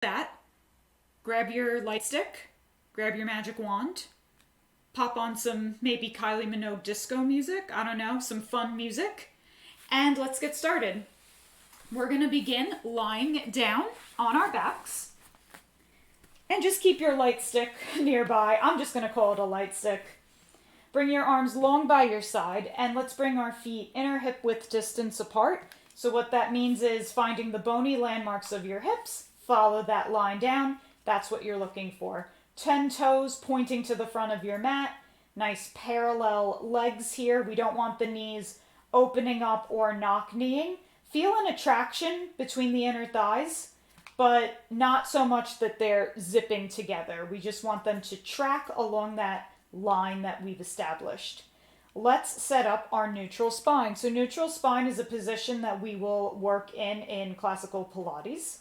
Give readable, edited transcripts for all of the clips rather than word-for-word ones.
that, grab your light stick, grab your magic wand, pop on some maybe Kylie Minogue disco music, I don't know, some fun music, and let's get started. We're going to begin lying down on our backs, and just keep your light stick nearby. I'm just going to call it a light stick. Bring your arms long by your side, and let's bring our feet inner hip width distance apart. So what that means is finding the bony landmarks of your hips, follow that line down. That's what you're looking for. 10 toes pointing to the front of your mat. Nice parallel legs here. We don't want the knees opening up or knock-kneeing. Feel an attraction between the inner thighs, but not so much that they're zipping together. We just want them to track along that line that we've established. Let's set up our neutral spine. So neutral spine is a position that we will work in classical Pilates.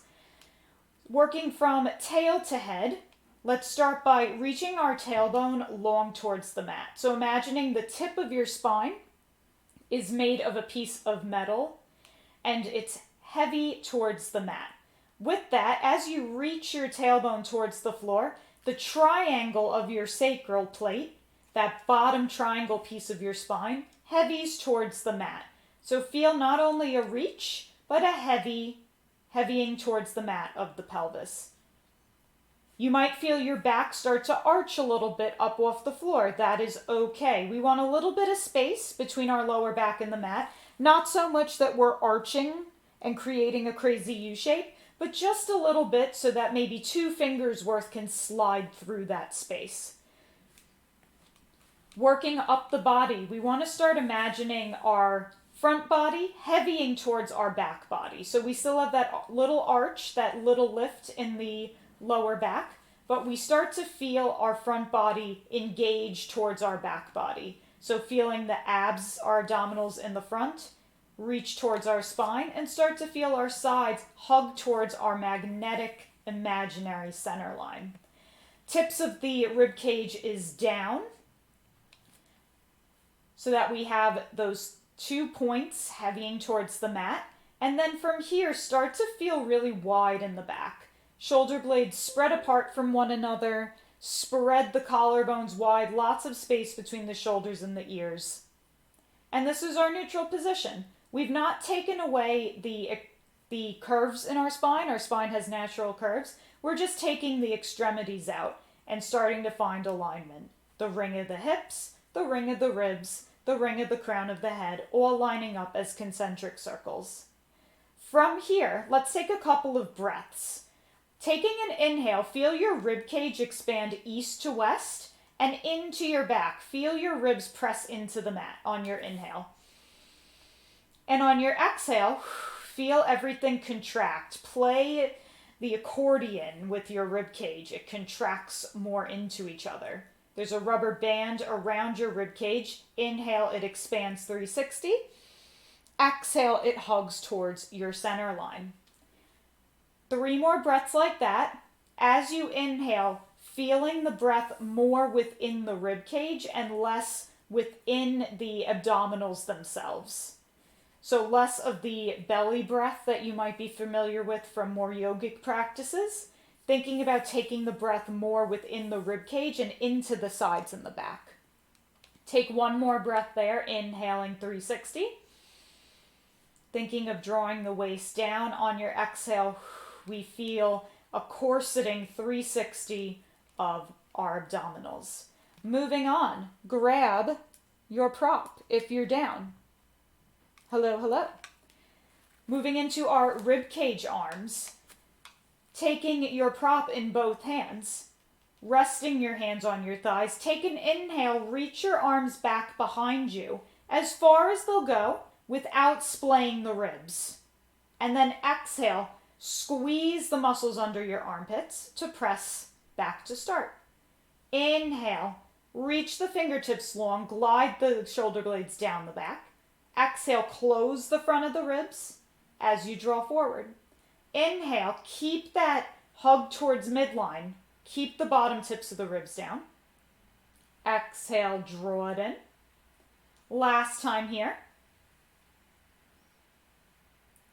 Working from tail to head, let's start by reaching our tailbone long towards the mat. So imagining the tip of your spine is made of a piece of metal and it's heavy towards the mat. With that, as you reach your tailbone towards the floor, the triangle of your sacral plate, that bottom triangle piece of your spine, heavies towards the mat. So feel not only a reach, but a heavying towards the mat of the pelvis. You might feel your back start to arch a little bit up off the floor. That is okay. We want a little bit of space between our lower back and the mat. Not so much that we're arching and creating a crazy U shape, but just a little bit so that maybe 2 fingers worth can slide through that space. Working up the body, we want to start imagining our front body heavying towards our back body. So we still have that little arch, that little lift in the lower back, but we start to feel our front body engage towards our back body. So feeling the abs, our abdominals in the front, reach towards our spine, and start to feel our sides hug towards our magnetic imaginary center line. Tips of the rib cage is down, so that we have those 2 points heavying towards the mat. And then from here, start to feel really wide in the back. Shoulder blades spread apart from one another. Spread the collarbones wide. Lots of space between the shoulders and the ears. And this is our neutral position. We've not taken away the curves in our spine. Our spine has natural curves. We're just taking the extremities out and starting to find alignment. The ring of the hips, the ring of the ribs, the ring of the crown of the head, all lining up as concentric circles. From here, let's take a couple of breaths. Taking an inhale, feel your rib cage expand east to west and into your back. Feel your ribs press into the mat on your inhale. And on your exhale, feel everything contract. Play the accordion with your rib cage. It contracts more into each other. There's a rubber band around your rib cage. Inhale, it expands 360. Exhale, it hugs towards your center line. 3 more breaths like that. As you inhale, feeling the breath more within the rib cage and less within the abdominals themselves. So less of the belly breath that you might be familiar with from more yogic practices. Thinking about taking the breath more within the rib cage and into the sides and the back. Take 1 more breath there, inhaling 360. Thinking of drawing the waist down. On your exhale, we feel a corseting 360 of our abdominals. Moving on, grab your prop if you're down. Hello, hello. Moving into our ribcage arms. Taking your prop in both hands, resting your hands on your thighs. Take an inhale, reach your arms back behind you as far as they'll go without splaying the ribs. And then exhale, squeeze the muscles under your armpits to press back to start. Inhale, reach the fingertips long, glide the shoulder blades down the back. Exhale, close the front of the ribs as you draw forward. Inhale, keep that hug towards midline. Keep the bottom tips of the ribs down. Exhale, draw it in. Last time here.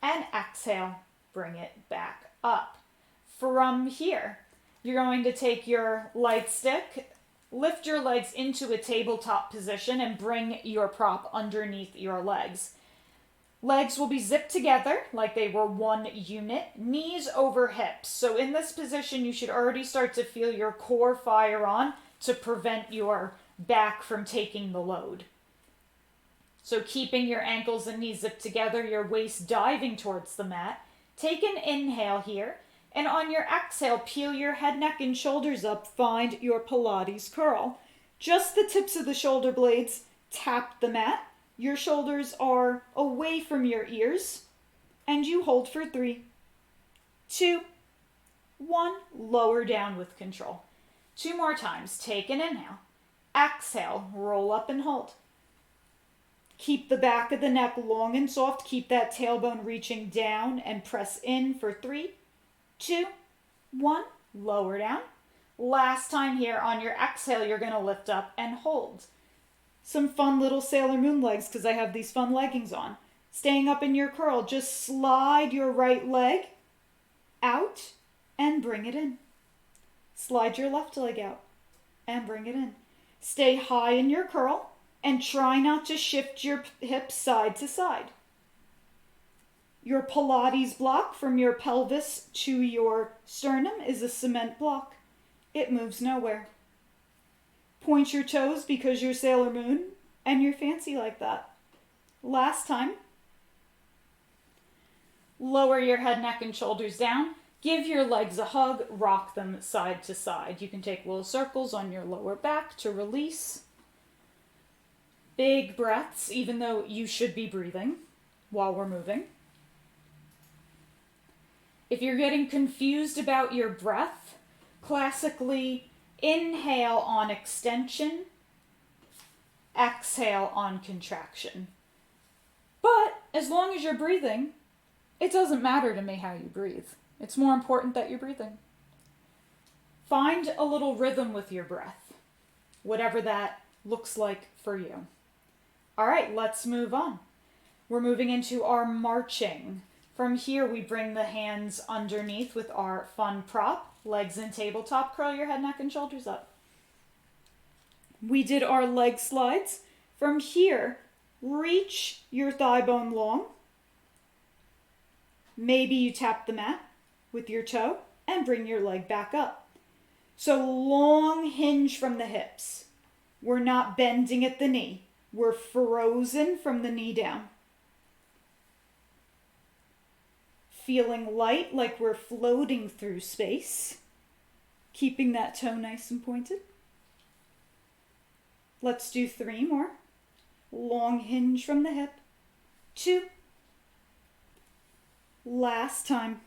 And exhale, bring it back up. From here, you're going to take your light stick, lift your legs into a tabletop position, and bring your prop underneath your legs. Legs will be zipped together like they were one unit, knees over hips. So in this position, you should already start to feel your core fire on to prevent your back from taking the load. So keeping your ankles and knees zipped together, your waist diving towards the mat. Take an inhale here, and on your exhale, peel your head, neck, and shoulders up. Find your Pilates curl. Just the tips of the shoulder blades tap the mat. Your shoulders are away from your ears, and you hold for 3, 2, 1. Lower down with control. 2 more times. Take an inhale. Exhale, roll up and hold. Keep the back of the neck long and soft. Keep that tailbone reaching down and press in for 3, 2, 1. Lower down. Last time here. On your exhale, you're going to lift up and hold. Some fun little Sailor Moon legs because I have these fun leggings on. Staying up in your curl, just slide your right leg out and bring it in. Slide your left leg out and bring it in. Stay high in your curl and try not to shift your hips side to side. Your Pilates block from your pelvis to your sternum is a cement block. It moves nowhere. Point your toes because you're Sailor Moon and you're fancy like that. Last time. Lower your head, neck, and shoulders down. Give your legs a hug. Rock them side to side. You can take little circles on your lower back to release. Big breaths, even though you should be breathing while we're moving. If you're getting confused about your breath, classically, inhale on extension, exhale on contraction. But as long as you're breathing, it doesn't matter to me how you breathe. It's more important that you're breathing. Find a little rhythm with your breath, whatever that looks like for you. All right, let's move on. We're moving into our marching. From here, we bring the hands underneath with our fun prop. Legs in tabletop, curl your head, neck, and shoulders up. We did our leg slides. From here, reach your thigh bone long. Maybe you tap the mat with your toe and bring your leg back up. So long hinge from the hips. We're not bending at the knee. We're frozen from the knee down. Feeling light, like we're floating through space. Keeping that toe nice and pointed. Let's do 3 more. Long hinge from the hip. 2. Last time.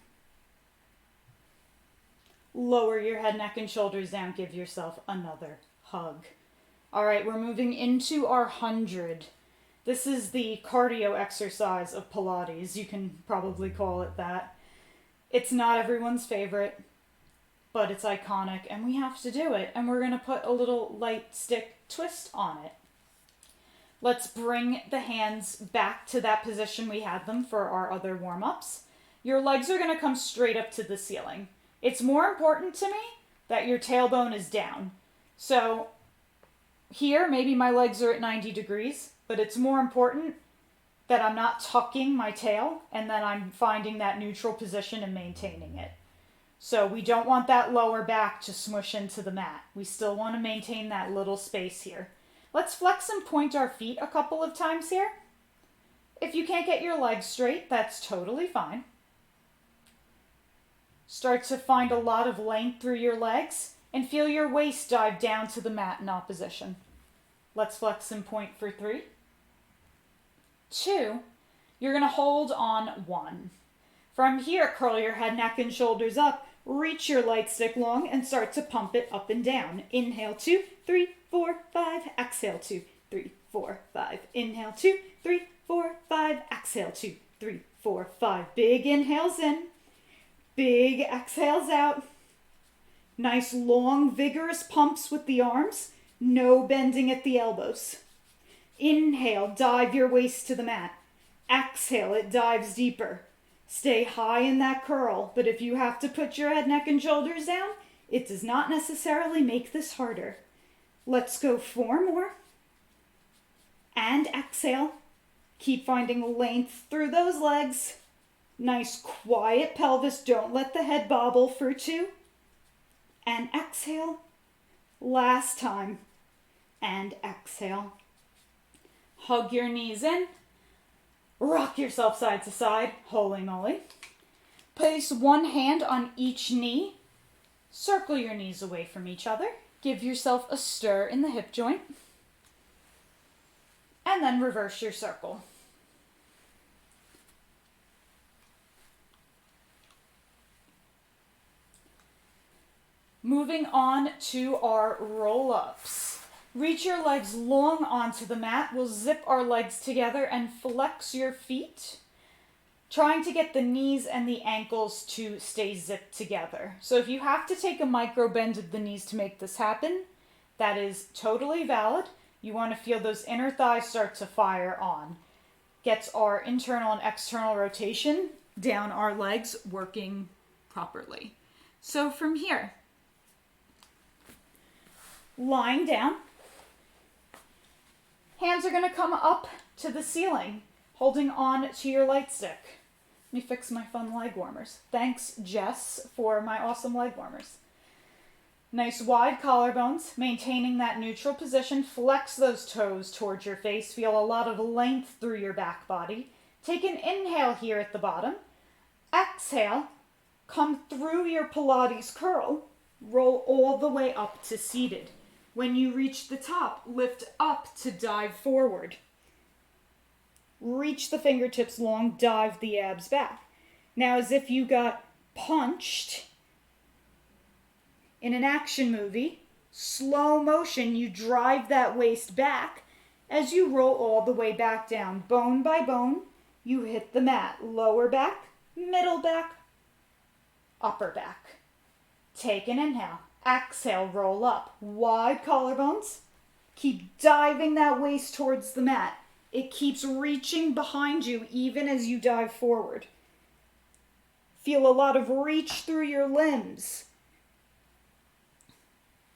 Lower your head, neck, and shoulders down. Give yourself another hug. All right, we're moving into our 100. This is the cardio exercise of Pilates. You can probably call it that. It's not everyone's favorite, but it's iconic, and we have to do it. And we're going to put a little light stick twist on it. Let's bring the hands back to that position we had them for our other warm-ups. Your legs are going to come straight up to the ceiling. It's more important to me that your tailbone is down. So here, maybe my legs are at 90 degrees. But it's more important that I'm not tucking my tail and that I'm finding that neutral position and maintaining it. So we don't want that lower back to smush into the mat. We still want to maintain that little space here. Let's flex and point our feet a couple of times here. If you can't get your legs straight, that's totally fine. Start to find a lot of length through your legs and feel your waist dive down to the mat in opposition. Let's flex and point for 3. 2, you're going to hold on 1. From here, curl your head, neck, and shoulders up. Reach your light stick long and start to pump it up and down. Inhale, 2, 3, 4, 5. Exhale, 2, 3, 4, 5. Inhale, 2, 3, 4, 5. Exhale, 2, 3, 4, 5. Big inhales in. Big exhales out. Nice, long, vigorous pumps with the arms. No bending at the elbows. Inhale, dive your waist to the mat. Exhale, it dives deeper. Stay high in that curl, but if you have to put your head, neck, and shoulders down, it does not necessarily make this harder. Let's go 4 more. And exhale. Keep finding length through those legs. Nice quiet pelvis. Don't let the head bobble for 2. And exhale. Last time. And exhale. Hug your knees in. Rock yourself side to side. Holy moly. Place one hand on each knee. Circle your knees away from each other. Give yourself a stir in the hip joint. And then reverse your circle. Moving on to our roll-ups. Reach your legs long onto the mat. We'll zip our legs together and flex your feet, trying to get the knees and the ankles to stay zipped together. So if you have to take a micro bend of the knees to make this happen, that is totally valid. You want to feel those inner thighs start to fire on. Gets our internal and external rotation down our legs working properly. So from here, lying down, hands are going to come up to the ceiling, holding on to your light stick. Let me fix my fun leg warmers. Thanks, Jess, for my awesome leg warmers. Nice wide collarbones, maintaining that neutral position. Flex those toes towards your face. Feel a lot of length through your back body. Take an inhale here at the bottom. Exhale, come through your Pilates curl. Roll all the way up to seated. When you reach the top, lift up to dive forward. Reach the fingertips long, dive the abs back. Now, as if you got punched in an action movie, slow motion, you drive that waist back as you roll all the way back down. Bone by bone, you hit the mat. Lower back, middle back, upper back. Take an inhale. Exhale, roll up. Wide collarbones. Keep diving that waist towards the mat. It keeps reaching behind you even as you dive forward. Feel a lot of reach through your limbs.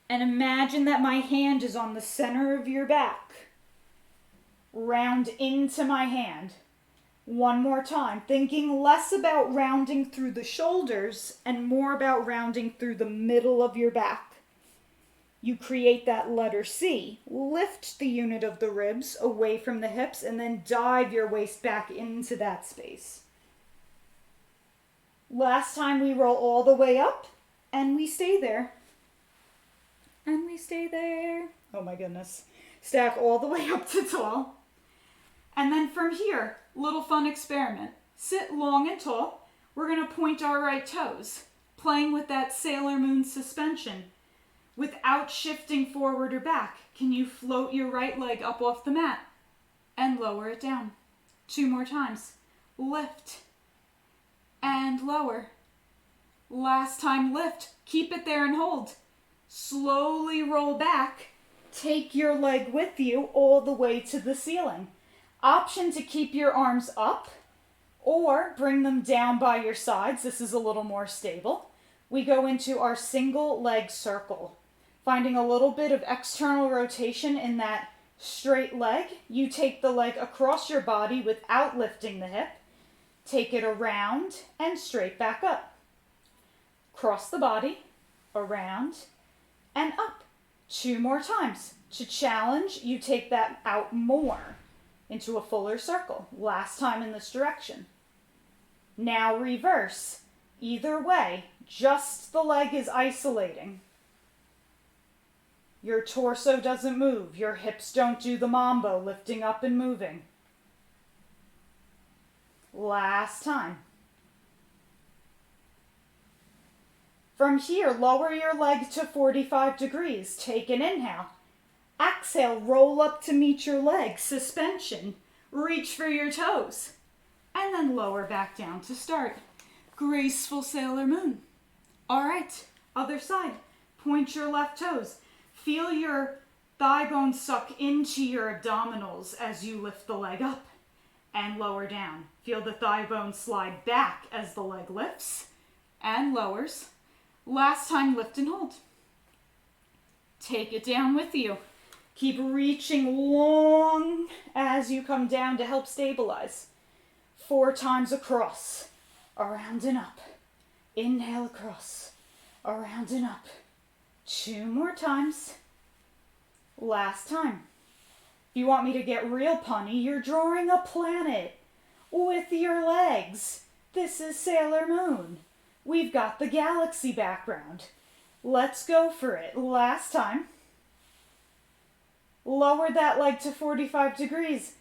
And imagine that my hand is on the center of your back. Round into my hand. One more time, thinking less about rounding through the shoulders and more about rounding through the middle of your back. You create that letter C. Lift the unit of the ribs away from the hips and then dive your waist back into that space. Last time we roll all the way up and we stay there. And we stay there. Oh my goodness. Stack all the way up to tall. And then from here, little fun experiment. Sit long and tall. We're going to point our right toes, playing with that Sailor Moon suspension. Without shifting forward or back, can you float your right leg up off the mat and lower it down? 2 more times. Lift and lower. Last time, lift. Keep it there and hold. Slowly roll back. Take your leg with you all the way to the ceiling. Option to keep your arms up or bring them down by your sides. This is a little more stable. We go into our single leg circle, finding a little bit of external rotation in that straight leg. You take the leg across your body without lifting the hip. Take it around and straight back up. Cross the body, around and up. 2 more times. To challenge, you take that out more into a fuller circle. Last time in this direction. Now reverse. Either way, just the leg is isolating. Your torso doesn't move. Your hips don't do the mambo, lifting up and moving. Last time. From here, lower your leg to 45 degrees. Take an inhale. Exhale, roll up to meet your leg, suspension. Reach for your toes. And then lower back down to start. Graceful Sailor Moon. All right, other side. Point your left toes. Feel your thigh bones suck into your abdominals as you lift the leg up. and lower down. Feel the thigh bone slide back as the leg lifts and lowers. Last time, lift and hold. Take it down with you. Keep reaching long as you come down to help stabilize. 4 times across, around and up. Inhale across, around and up. 2 more times. Last time. If you want me to get real punny, you're drawing a planet with your legs. This is Sailor Moon. We've got the galaxy background. Let's go for it. Last time. Lower that leg to 45 degrees.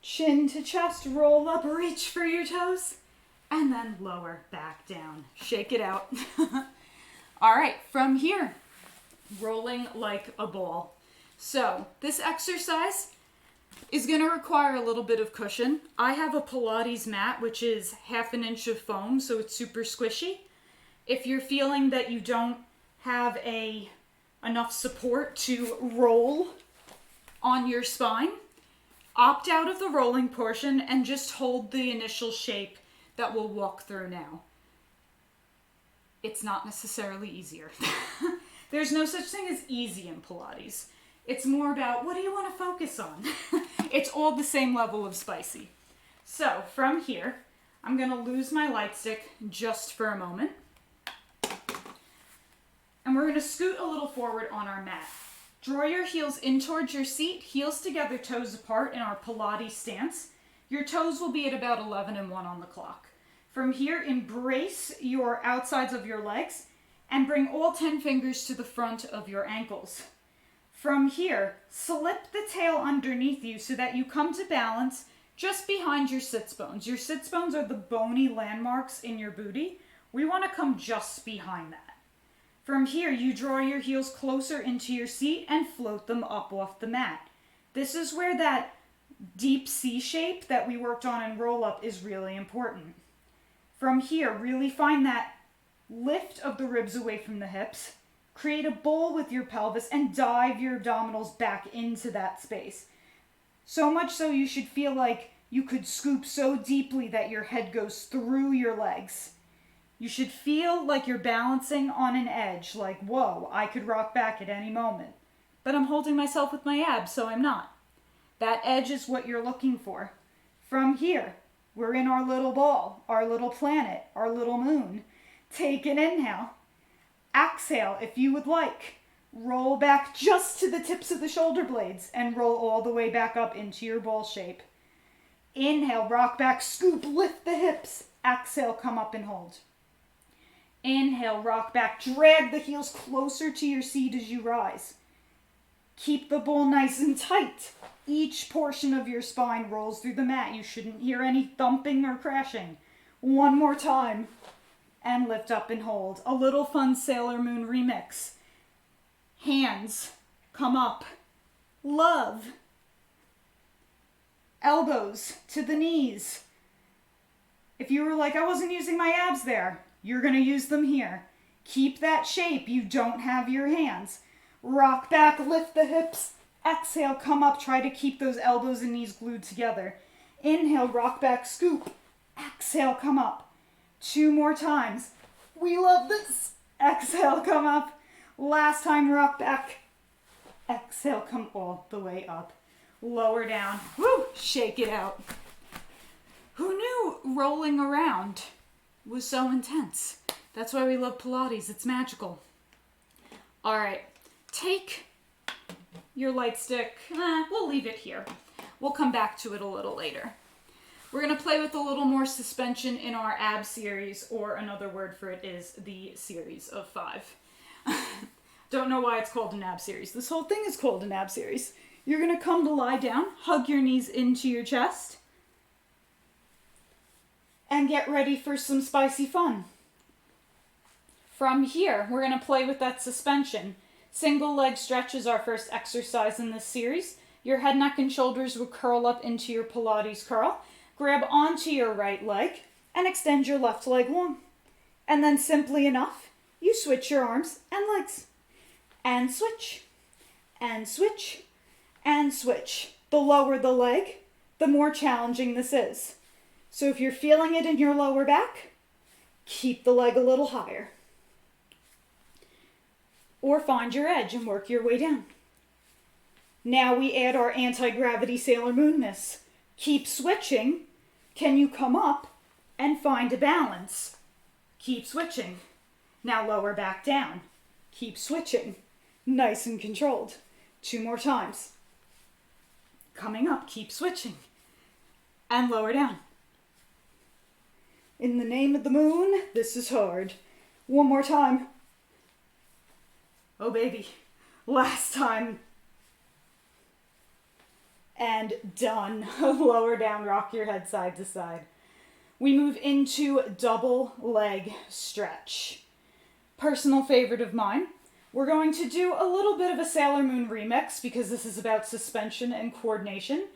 Chin to chest, roll up, reach for your toes, and then lower back down. Shake it out. All right, from here, rolling like a ball. So this exercise is going to require a little bit of cushion. I have a Pilates mat, which is 1/2 inch of foam, so it's super squishy. If you're feeling that you don't have enough support to roll on your spine, opt out of the rolling portion and just hold the initial shape that we'll walk through now. It's not necessarily easier. There's no such thing as easy in Pilates. It's more about what do you want to focus on? It's all the same level of spicy. So from here, I'm going to lose my light stick just for a moment. And we're going to scoot a little forward on our mat. Draw your heels in towards your seat, heels together, toes apart in our Pilates stance. Your toes will be at about 11 and 1 on the clock. From here, embrace your outsides of your legs and bring all 10 fingers to the front of your ankles. From here, slip the tail underneath you so that you come to balance just behind your sits bones. Your sits bones are the bony landmarks in your booty. We want to come just behind that. From here, you draw your heels closer into your seat and float them up off the mat. This is where that deep C shape that we worked on in roll-up is really important. From here, really find that lift of the ribs away from the hips. Create a bowl with your pelvis and dive your abdominals back into that space. So much so you should feel like you could scoop so deeply that your head goes through your legs. You should feel like you're balancing on an edge, like, whoa, I could rock back at any moment. But I'm holding myself with my abs, so I'm not. That edge is what you're looking for. From here, we're in our little ball, our little planet, our little moon. Take an inhale. Exhale, if you would like. Roll back just to the tips of the shoulder blades and roll all the way back up into your ball shape. Inhale, rock back, scoop, lift the hips. Exhale, come up and hold. Inhale, rock back, drag the heels closer to your seat as you rise. Keep the bowl nice and tight. Each portion of your spine rolls through the mat. You shouldn't hear any thumping or crashing. One more time. And lift up and hold. A little fun Sailor Moon remix. Hands come up. Love. Elbows to the knees. If you were like, I wasn't using my abs there, you're going to use them here. Keep that shape. You don't have your hands. Rock back, lift the hips. Exhale, come up. Try to keep those elbows and knees glued together. Inhale, rock back, scoop. Exhale, come up. 2 more times. We love this. Exhale, come up. Last time, rock back. Exhale, come all the way up. Lower down. Woo! Shake it out. Who knew rolling around was so intense? That's why we love Pilates. It's magical. All right. Take your light stick. We'll leave it here. We'll come back to it a little later. We're going to play with a little more suspension in our ab series, or another word for it is the series of 5. Don't know why it's called a Nab series. This whole thing is called a Nab series. You're going to come to lie down, hug your knees into your chest, and get ready for some spicy fun. From here, we're going to play with that suspension. Single leg stretch is our first exercise in this series. Your head, neck, and shoulders will curl up into your Pilates curl. Grab onto your right leg and extend your left leg long. And then simply enough, you switch your arms and legs. And switch. And switch. And switch. The lower the leg, the more challenging this is. So if you're feeling it in your lower back, keep the leg a little higher. Or find your edge and work your way down. Now we add our anti-gravity Sailor Moonness. Keep switching. Can you come up and find a balance? Keep switching. Now lower back down. Keep switching. Nice and controlled. 2 more times. Coming up, keep switching. And lower down. In the name of the moon, this is hard. 1 more time. Oh baby, last time. And done. Lower down, rock your head side to side. We move into double leg stretch. Personal favorite of mine. We're going to do a little bit of a Sailor Moon remix because this is about suspension and coordination.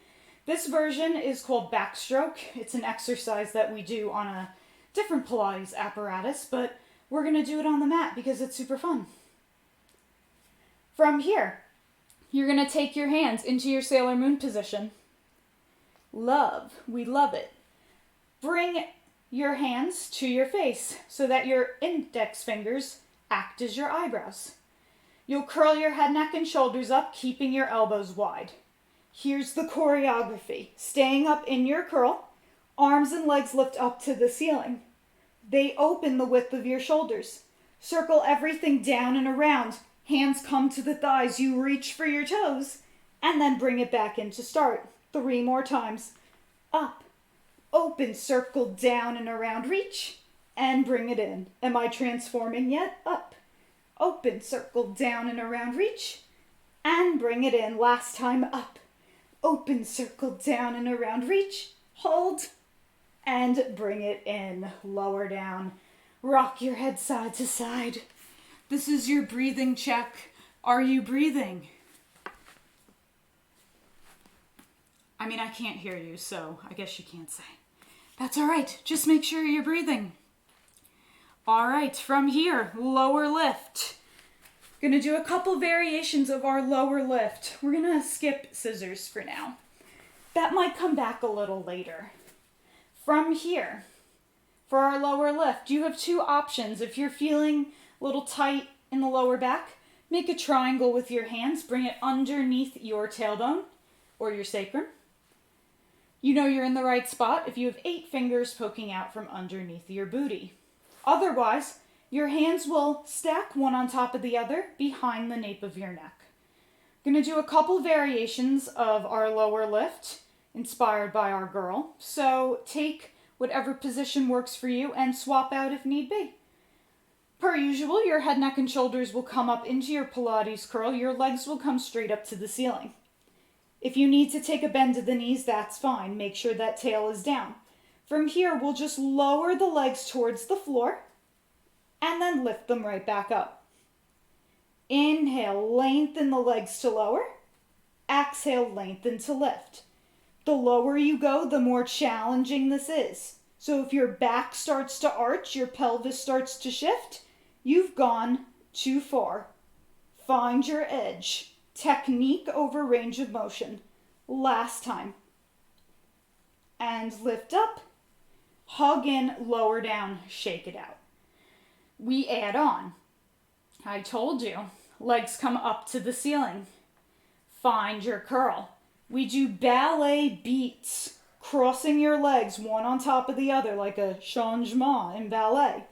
This version is called Backstroke. It's an exercise that we do on a different Pilates apparatus, but we're going to do it on the mat because it's super fun. From here, you're going to take your hands into your Sailor Moon position. Love. We love it. Bring your hands to your face so that your index fingers act as your eyebrows. You'll curl your head, neck, and shoulders up, keeping your elbows wide. Here's the choreography. Staying up in your curl, arms and legs lift up to the ceiling. They open the width of your shoulders. Circle everything down and around. Hands come to the thighs. You reach for your toes and then bring it back in to start. 3 more times. Up, open, circle down and around, reach, and bring it in. Am I transforming yet? Up, open, circle down and around, reach, and bring it in. Last time. Up, open, circle down and around, reach, hold, and bring it in. Lower down. Rock your head side to side. This is your breathing check. Are you breathing? I mean, I can't hear you, so I guess you can't say. That's all right. Just make sure you're breathing. All right, from here, lower lift. Gonna do a couple variations of our lower lift. We're gonna skip scissors for now. That might come back a little later. From here, for our lower lift, you have 2 options. If you're feeling a little tight in the lower back, make a triangle with your hands. Bring it underneath your tailbone or your sacrum. You know you're in the right spot if you have 8 fingers poking out from underneath your booty. Otherwise, your hands will stack one on top of the other behind the nape of your neck. I'm going to do a couple variations of our lower lift inspired by our girl. So take whatever position works for you and swap out if need be. Per usual, your head, neck, and shoulders will come up into your Pilates curl. Your legs will come straight up to the ceiling. If you need to take a bend to the knees, that's fine. Make sure that tail is down. From here, we'll just lower the legs towards the floor and then lift them right back up. Inhale, lengthen the legs to lower. Exhale, lengthen to lift. The lower you go, the more challenging this is. So if your back starts to arch, your pelvis starts to shift, you've gone too far. Find your edge. Technique over range of motion. Last time. And lift up. Hug in, lower down, shake it out. We add on. I told you, legs come up to the ceiling. Find your curl. We do Ballet Beats, crossing your legs one on top of the other like a changement in ballet.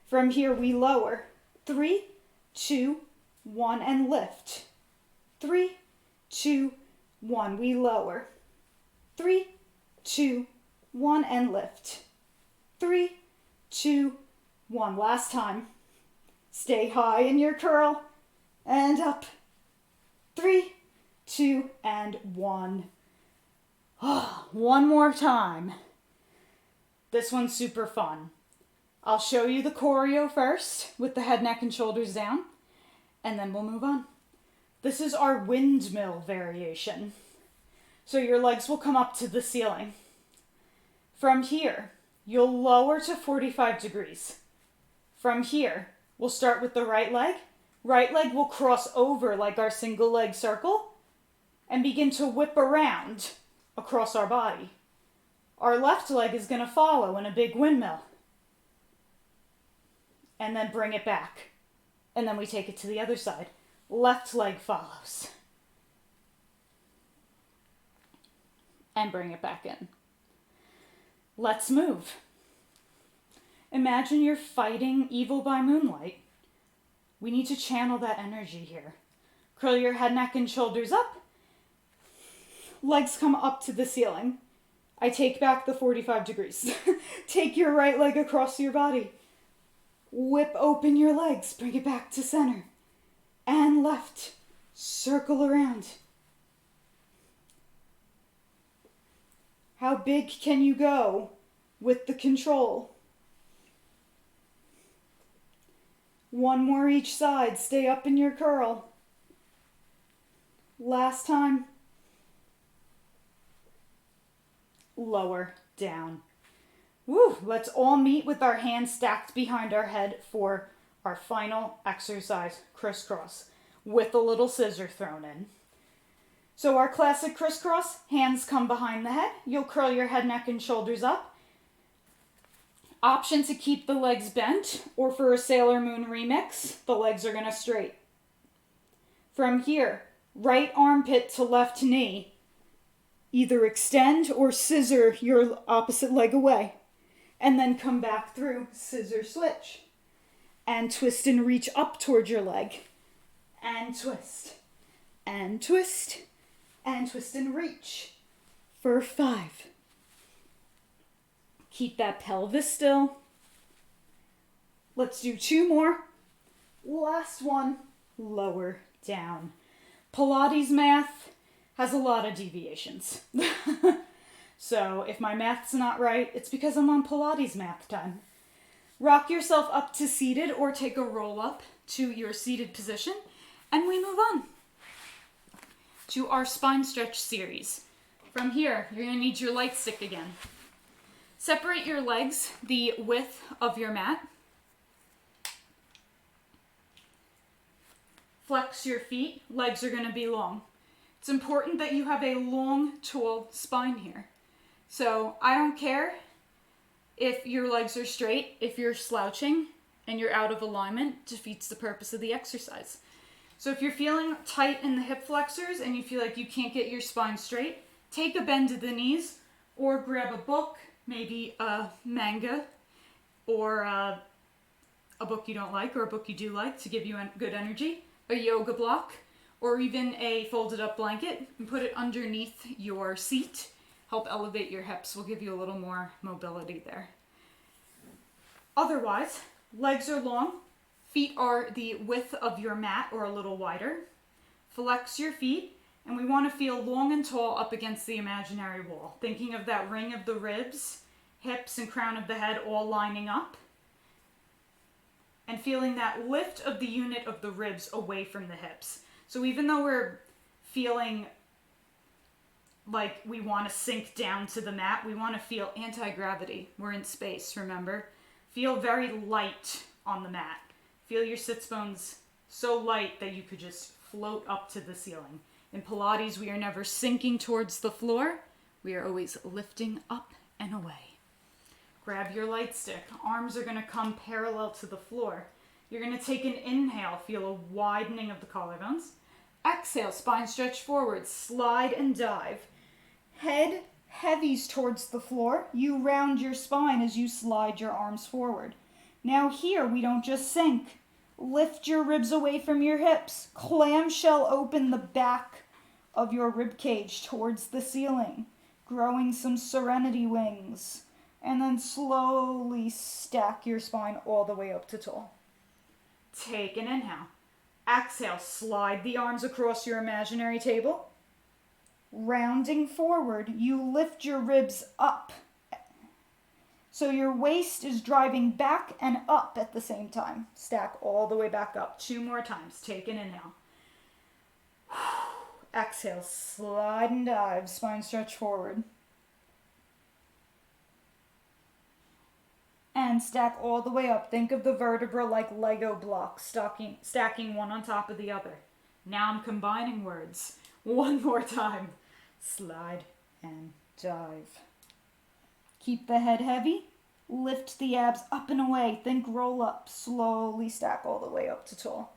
From here we lower. 3, 2, 1 and lift. 3, 2, 1. We lower. 3, 2, 1 and lift. 3, 2, 1. Last time. Stay high in your curl and up. 3, 2, and 1. One more time. This one's super fun. I'll show you the choreo first with the head, neck, and shoulders down, and then we'll move on. This is our windmill variation. So your legs will come up to the ceiling. From here, you'll lower to 45 degrees. From here, we'll start with the right leg. Right leg will cross over like our single leg circle and begin to whip around across our body. Our left leg is going to follow in a big windmill. And then bring it back. And then we take it to the other side. Left leg follows. And bring it back in. Let's move. Imagine you're fighting evil by moonlight. We need to channel that energy here. Curl your head, neck, and shoulders up. Legs come up to the ceiling. I take back the 45 degrees. Take your right leg across your body. Whip open your legs. Bring it back to center. And left. Circle around. How big can you go with the control? One more each side. Stay up in your curl. Last time. Lower down. Woo! Let's all meet with our hands stacked behind our head for our final exercise, crisscross, with a little scissor thrown in. So our classic crisscross, hands come behind the head. You'll curl your head, neck, and shoulders up. Option to keep the legs bent, or for a Sailor Moon remix, the legs are going to straight. From here, right armpit to left knee. Either extend or scissor your opposite leg away. And then come back through, scissor switch. And twist and reach up towards your leg. And twist. And twist. And twist and reach. For 5. Keep that pelvis still. Let's do 2 more. Last one. Lower down. Pilates math has a lot of deviations. So if my math's not right, it's because I'm on Pilates math time. Rock yourself up to seated or take a roll up to your seated position, and we move on to our spine stretch series. From here, you're going to need your light stick again. Separate your legs the width of your mat. Flex your feet. Legs are going to be long. It's important that you have a long, tall spine here. So I don't care if your legs are straight, if you're slouching and you're out of alignment, defeats the purpose of the exercise. So if you're feeling tight in the hip flexors and you feel like you can't get your spine straight, take a bend to the knees or grab a book, maybe a manga or a book you don't like or a book you do like to give you good energy, a yoga block, or even a folded up blanket and put it underneath your seat. Help elevate your hips. Will give you a little more mobility there. Otherwise, legs are long. Feet are the width of your mat or a little wider. Flex your feet, and we want to feel long and tall up against the imaginary wall. Thinking of that ring of the ribs, hips and crown of the head all lining up. And feeling that lift of the unit of the ribs away from the hips. So even though we're feeling like we want to sink down to the mat, we want to feel anti-gravity. We're in space, remember? Feel very light on the mat. Feel your sits bones so light that you could just float up to the ceiling. In Pilates, we are never sinking towards the floor. We are always lifting up and away. Grab your light stick. Arms are going to come parallel to the floor. You're going to take an inhale. Feel a widening of the collarbones. Exhale, spine stretch forward. Slide and dive. Head heavies towards the floor. You round your spine as you slide your arms forward. Now here, we don't just sink. Lift your ribs away from your hips. Clamshell open the back of your rib cage towards the ceiling, growing some serenity wings. And then slowly stack your spine all the way up to tall. Take an inhale. Exhale, slide the arms across your imaginary table. Rounding forward, you lift your ribs up. So your waist is driving back and up at the same time. Stack all the way back up. 2 more times. Take an inhale. Exhale, slide and dive, spine stretch forward. And stack all the way up. Think of the vertebra like Lego blocks, stacking one on top of the other. Now I'm combining words. 1 more time. Slide and dive. Keep the head heavy. Lift the abs up and away. Think roll up. Slowly stack all the way up to tall.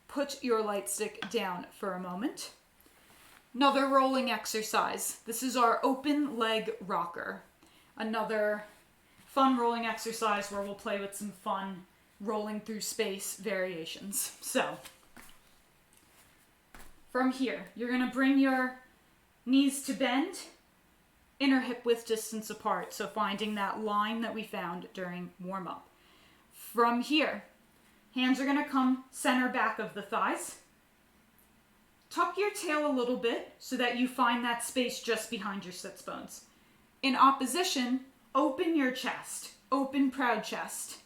Put your light stick down for a moment. Another rolling exercise. This is our open leg rocker. Another fun rolling exercise where we'll play with some fun rolling through space variations. So, from here, you're going to bring your knees to bend, inner hip width distance apart. So finding that line that we found during warm-up. From here, hands are going to come center back of the thighs. Tuck your tail a little bit so that you find that space just behind your sits bones. In opposition, open your chest. Open proud chest.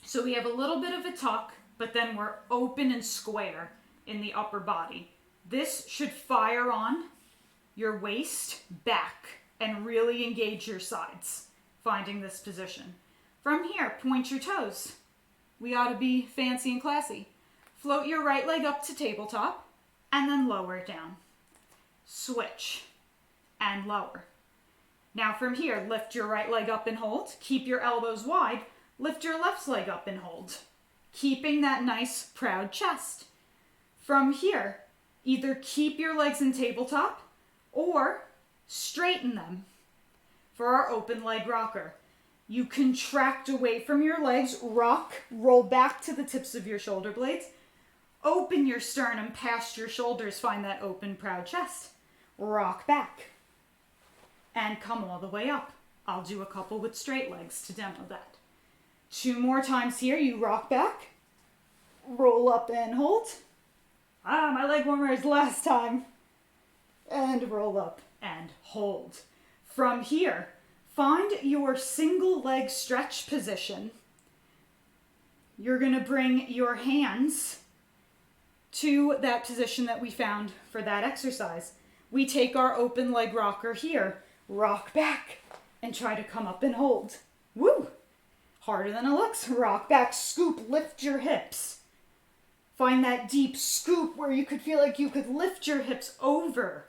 So we have a little bit of a tuck, but then we're open and square in the upper body. This should fire on your waist back and really engage your sides, finding this position. From here, point your toes. We ought to be fancy and classy. Float your right leg up to tabletop and then lower it down. Switch and lower. Now from here, lift your right leg up and hold. Keep your elbows wide. Lift your left leg up and hold. Keeping that nice proud chest. From here, either keep your legs in tabletop or straighten them for our open leg rocker. You contract away from your legs, rock, roll back to the tips of your shoulder blades. Open your sternum past your shoulders, find that open, proud chest. Rock back. And come all the way up. I'll do a couple with straight legs to demo that. 2 more times here, you rock back. Roll up and hold. My leg warmer is last time. And roll up and hold. From here, find your single leg stretch position. You're going to bring your hands to that position that we found for that exercise. We take our open leg rocker here, rock back, and try to come up and hold. Woo! Harder than it looks. Rock back, scoop, lift your hips. Find that deep scoop where you could feel like you could lift your hips over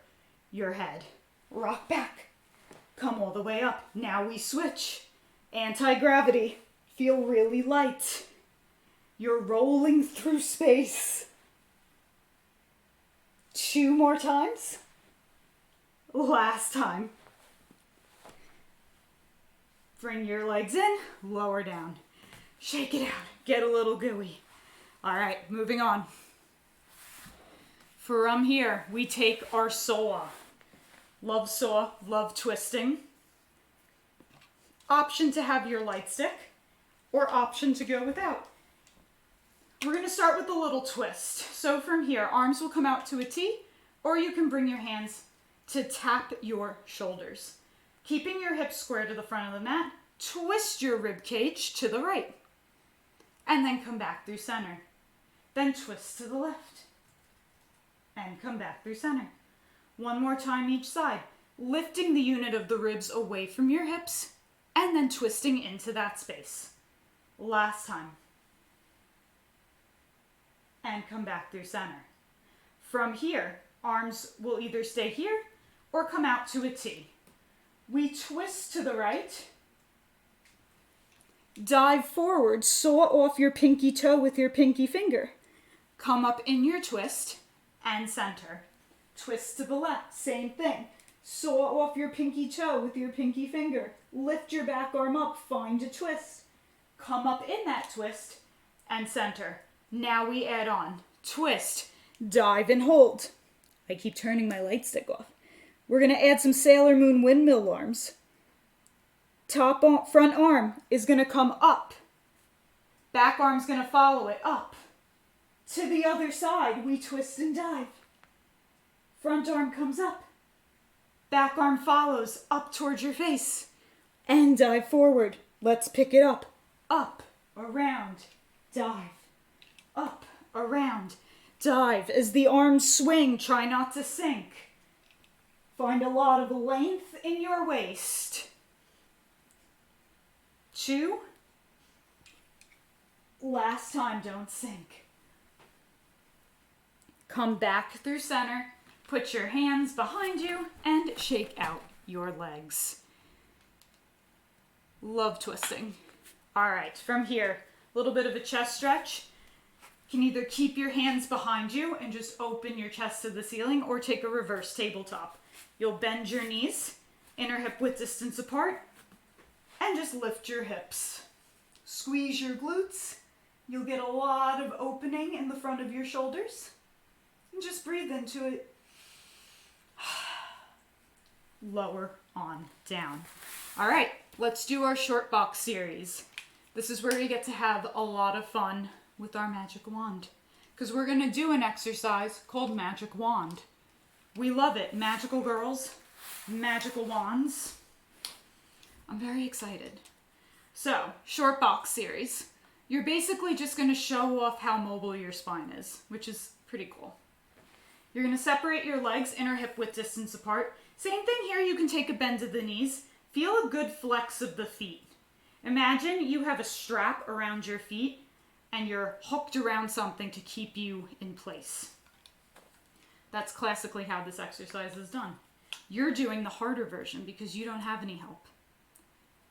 your head. Rock back. Come all the way up. Now we switch. Anti-gravity. Feel really light. You're rolling through space. 2 more times. Last time. Bring your legs in, lower down. Shake it out. Get a little gooey. All right, moving on. From here, we take our saw. Love twisting. Option to have your light stick, or option to go without. We're going to start with a little twist. So from here, arms will come out to a T, or you can bring your hands to tap your shoulders. Keeping your hips square to the front of the mat, twist your rib cage to the right, and then come back through center. Then twist to the left, and come back through center. 1 more time each side, lifting the unit of the ribs away from your hips, and then twisting into that space. Last time. And come back through center. From here, arms will either stay here or come out to a T. We twist to the right, dive forward, saw off your pinky toe with your pinky finger. Come up in your twist and center. Twist to the left, same thing. Saw off your pinky toe with your pinky finger. Lift your back arm up, find a twist. Come up in that twist and center. Now we add on. Twist, dive and hold. I keep turning my light stick off. We're going to add some Sailor Moon windmill arms. Front arm is going to come up. Back arm's going to follow it up. To the other side, we twist and dive. Front arm comes up. Back arm follows up towards your face. And dive forward. Let's pick it up. Up, around, dive. Up, around, dive. As the arms swing, try not to sink. Find a lot of length in your waist. 2. Last time, don't sink. Come back through center. Put your hands behind you and shake out your legs. Love twisting. All right, from here, a little bit of a chest stretch. You can either keep your hands behind you and just open your chest to the ceiling or take a reverse tabletop. You'll bend your knees, inner hip width distance apart, and just lift your hips. Squeeze your glutes. You'll get a lot of opening in the front of your shoulders. And just breathe into it. Lower on down. All right, let's do our short box series. This is where we get to have a lot of fun with our magic wand, because we're going to do an exercise called magic wand. We love it. Magical girls, magical wands. I'm very excited. So, short box series. You're basically just going to show off how mobile your spine is, which is pretty cool. You're going to separate your legs inner hip width distance apart. Same thing here, you can take a bend of the knees. Feel a good flex of the feet. Imagine you have a strap around your feet and you're hooked around something to keep you in place. That's classically how this exercise is done. You're doing the harder version because you don't have any help.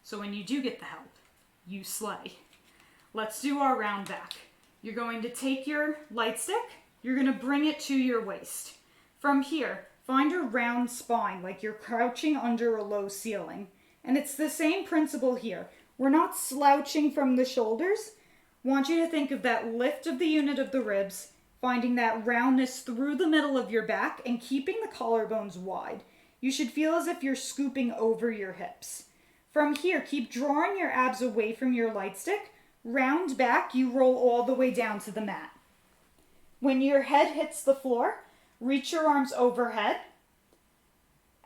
So when you do get the help, you slay. Let's do our round back. You're going to take your light stick, you're going to bring it to your waist. From here, find a round spine like you're crouching under a low ceiling. And it's the same principle here. We're not slouching from the shoulders. Want you to think of that lift of the unit of the ribs, finding that roundness through the middle of your back and keeping the collarbones wide. You should feel as if you're scooping over your hips. From here, keep drawing your abs away from your light stick. Round back, you roll all the way down to the mat. When your head hits the floor, reach your arms overhead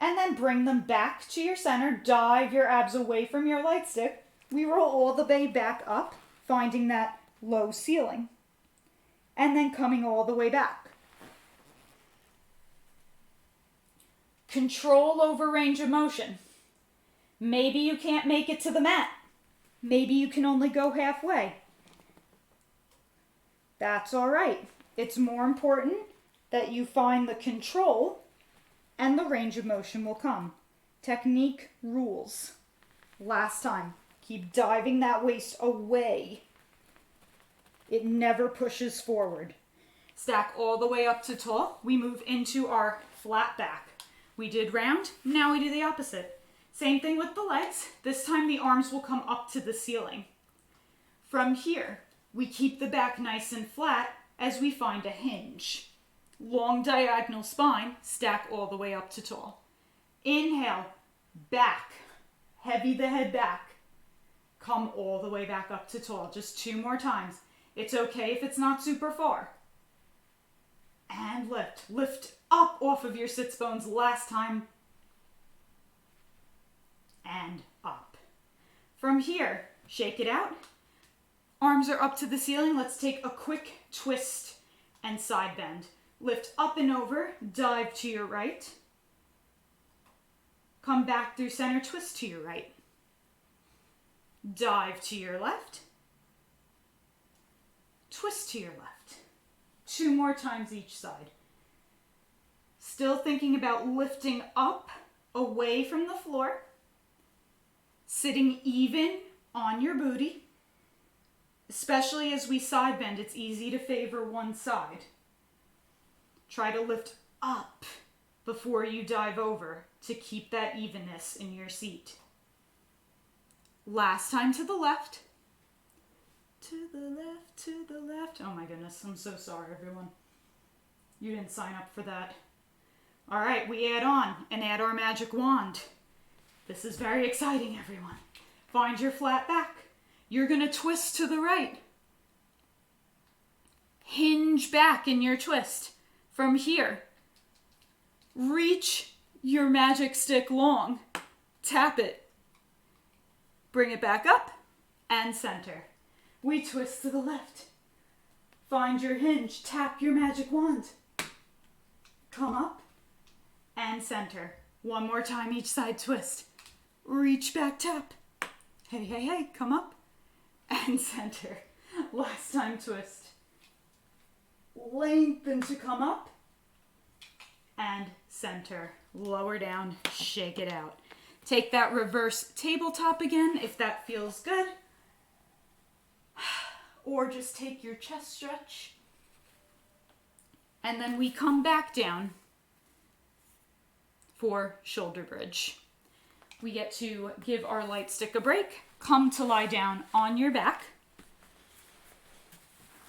and then bring them back to your center. Dive your abs away from your light stick. We roll all the way back up, finding that low ceiling, and then coming all the way back. Control over range of motion. Maybe you can't make it to the mat. Maybe you can only go halfway. That's all right. It's more important that you find the control and the range of motion will come. Technique rules. Last time. Keep diving that waist away. It never pushes forward. Stack all the way up to tall. We move into our flat back. We did round, now we do the opposite. Same thing with the legs. This time the arms will come up to the ceiling. From here, we keep the back nice and flat as we find a hinge. Long diagonal spine, stack all the way up to tall. Inhale, back. Heavy the head back. Come all the way back up to tall. Just 2 more times. It's okay if it's not super far. And lift. Lift up off of your sits bones last time. And up. From here, shake it out. Arms are up to the ceiling. Let's take a quick twist and side bend. Lift up and over. Dive to your right. Come back through center. Twist to your right. Dive to your left. Twist to your left. 2 more times each side. Still thinking about lifting up away from the floor. Sitting even on your booty. Especially as we side bend, it's easy to favor one side. Try to lift up before you dive over to keep that evenness in your seat. Last time to the left. To the left, to the left. Oh my goodness, I'm so sorry, everyone. You didn't sign up for that. All right, we add on and add our magic wand. This is very exciting, everyone. Find your flat back. You're going to twist to the right. Hinge back in your twist. From here, reach your magic stick long. Tap it. Bring it back up and center. We twist to the left. Find your hinge. Tap your magic wand. Come up and center. 1 more time each side twist. Reach back, tap. Hey, hey, hey, come up and center. Last time twist. Lengthen to come up and center. Lower down, shake it out. Take that reverse tabletop again if that feels good. Or just take your chest stretch. And then we come back down for shoulder bridge. We get to give our light stick a break. Come to lie down on your back.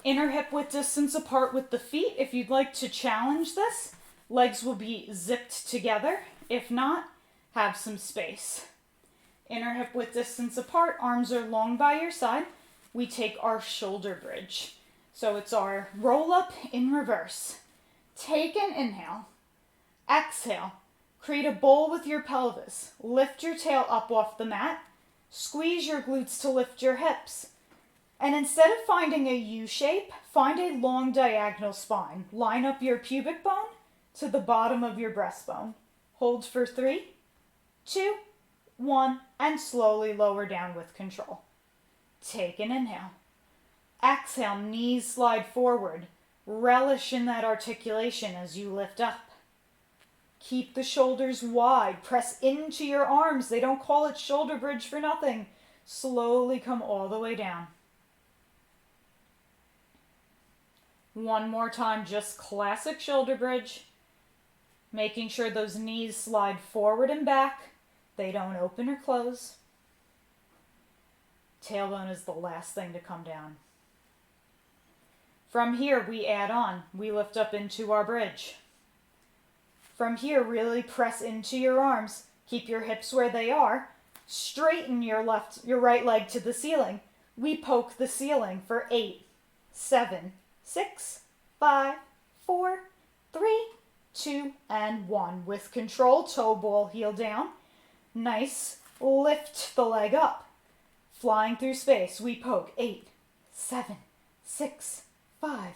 Inner hip width distance apart with the feet. If you'd like to challenge this, legs will be zipped together. If not, have some space. Inner hip width distance apart, arms are long by your side. We take our shoulder bridge. So it's our roll up in reverse. Take an inhale. Exhale. Create a bowl with your pelvis. Lift your tail up off the mat. Squeeze your glutes to lift your hips. And instead of finding a U shape, find a long diagonal spine. Line up your pubic bone to the bottom of your breastbone. Hold for 3, 2, 1, and slowly lower down with control. Take an inhale. Exhale, knees slide forward. Relish in that articulation as you lift up. Keep the shoulders wide. Press into your arms. They don't call it shoulder bridge for nothing. Slowly come all the way down. One more time, just classic shoulder bridge. Making sure those knees slide forward and back. They don't open or close. Tailbone is the last thing to come down. From here, we add on. We lift up into our bridge. From here, really press into your arms. Keep your hips where they are. Straighten your right leg to the ceiling. We poke the ceiling for 8, 7, 6, 5, 4, 3, 2, and 1. With control, toe ball, heel down. Nice. Lift the leg up. Flying through space, we poke 8, 7, 6, 5,